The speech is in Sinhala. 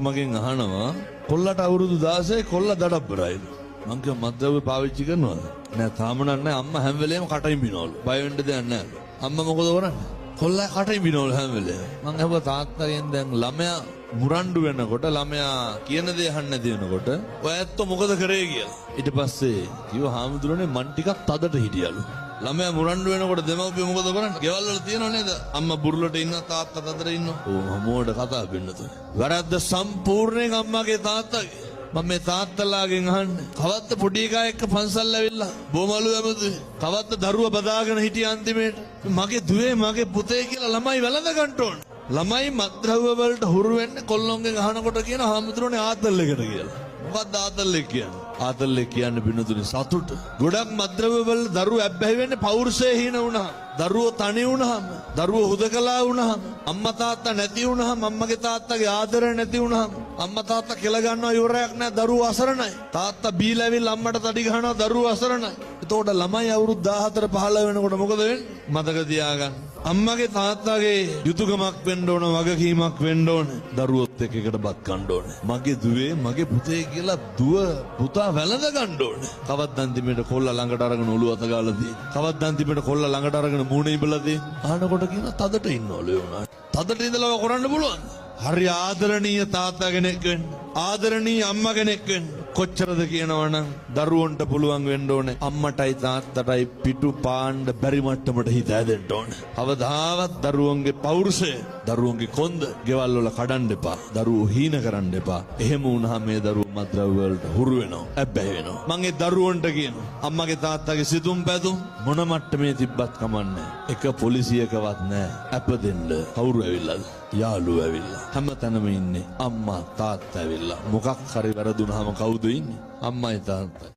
මගෙන් අහනවා කොල්ලට අවුරුදු 16 කොල්ල දඩබ්බරයිලු. මං කිව්වා මද්ද්‍රව්‍ය පාවිච්චි කරනවද? නෑ තාම නෑ අම්මා හැම වෙලේම කටින් බිනවලු. බය වෙන්න දෙයක් නෑ. අම්මා මොකද කරන්නේ? කොල්ලා කටින් බිනවලු හැම වෙලේම. මං අහුවා තාත්තගෙන් දැන් ළමයා මුරණ්ඩු වෙනකොට ළමයා කියන දේ අහන්න නැති වෙනකොට ඔය ඇත්ත මොකද කරේ කියලා. ඊට පස්සේ කිව්වා හාමුදුරනේ මං ටිකක් තදට හිටියලු. ළමයා මුරණ්ඩු වෙනකොට දෙමව්පිය මොකද කරන්නේ? ගෙවල් වල තියනව නේද? අම්මා බුරුලට ඉන්න තාත්තා තදට ඉන්නවා. ඕ මොඩ කතා වෙන්නතෝ. වැරද්ද සම්පූර්ණයෙන් අම්මාගේ තාත්තගේ. මම මේ තාත්තලාගෙන් අහන්නේ කවද්ද පොඩි එකා එක්ක පන්සල් ඇවිල්ලා බොමලු ඇමතුයි. කවද්ද දරුවා බදාගෙන හිටිය අන්තිමේට. මගේ දුවේ මගේ පුතේ කියලා ළමයි වැළඳ ගන්න ඕන. ළමයි මත්ද්‍රව්‍ය වලට හුරු වෙන්නේ කොල්ලොන්ගෙන් අහනකොට කියන හාමුදුරනේ ආතල් එකට කියලා. මොකක්ද ආතල් එක කියන්නේ? ආතල් එක කියන්නේ බිනතුනි සතුට. ගොඩක් මත්ද්‍රව්‍ය වල දරුවෝ ඇබ්බැහි වෙන්නේ පෞරුෂය හීන වුණා. දරුවෝ තනි වුණාම, දරුවෝ හුදකලා වුණාම, අම්මා තාත්තා නැති වුණාම, අම්මගේ තාත්තගේ ආදරය නැති වුණාම, අම්මා තාත්තා කෙල ගන්නවා ඉවරයක් නැහැ දරුවෝ අසරණයි. තාත්තා බීලා ඇවිල්ලා අම්මට තඩි ගහනවා දරුවෝ අසරණයි. එතකොට ළමයි අවුරුදු 14 15 වෙනකොට මොකද වෙන්නේ? මතක තියාගන්න. අම්මගේ තාත්තගේ යුතුයකමක් වෙන්න ඕන, වගකීමක් වෙන්න ඕන. දරුවොත් එක්ක එකට බත් කන්න ඕන. මගේ දුවේ මගේ පුතේ කියලා දුව පුතා වැළඳ ගන්න ඕන. කවද්ද අන්තිමේට කොල්ලා ළඟට අරගෙන ඔළුව අත ගාලා තියෙන. කවද්ද අන්තිමේට කොල්ලා ළඟට අරගෙන මූණ ඉබලා තියෙන. අහනකොට කියන තදට ඉන්නවලු ඒ උනාට. තදට ඉඳලා කරන්න පුළුවන්. හරි ආදරණීය තාත්තා කෙනෙක් වෙන්න. ආදරණීය අම්මා කෙනෙක් වෙන්න. කොච්චරද කියනවනම් දරුවන්ට පුළුවන් වෙන්න ඕනේ අම්මටයි තාත්තටයි පිටු පාණ්ඩ බැරි මට්ටමට හිත ඇදෙන්න ඕනේ. අවදාවත් දරුවන්ගේ පෞරුෂය, දරුවන්ගේ කොන්ද ගෙවල් වල කඩන්න එපා. දරුවෝ හීන කරන්න එපා. එහෙම වුණාම මේ දරුවෝ මත්ද්‍රව්‍ය වලට හුරු වෙනවා. ඇබ්බැහි වෙනවා. මම ඒ දරුවන්ට කියනවා අම්මගේ තාත්තගේ සිතුම් පැතුම් මොන මට්ටමේ තිබ්බත් කමන්නේ. එක පොලිසියකවත් නැහැ. අප දෙන්න කවුරු ඇවිල්ලාද? යාළුවෝ ඇවිල්ලා. හැමතැනම ඉන්නේ අම්මා තාත්තා ඇවිල්ලා. මොකක් හරි වැරදුනහම කවුද ඉන්නේ? අම්මයි තාත්තයි.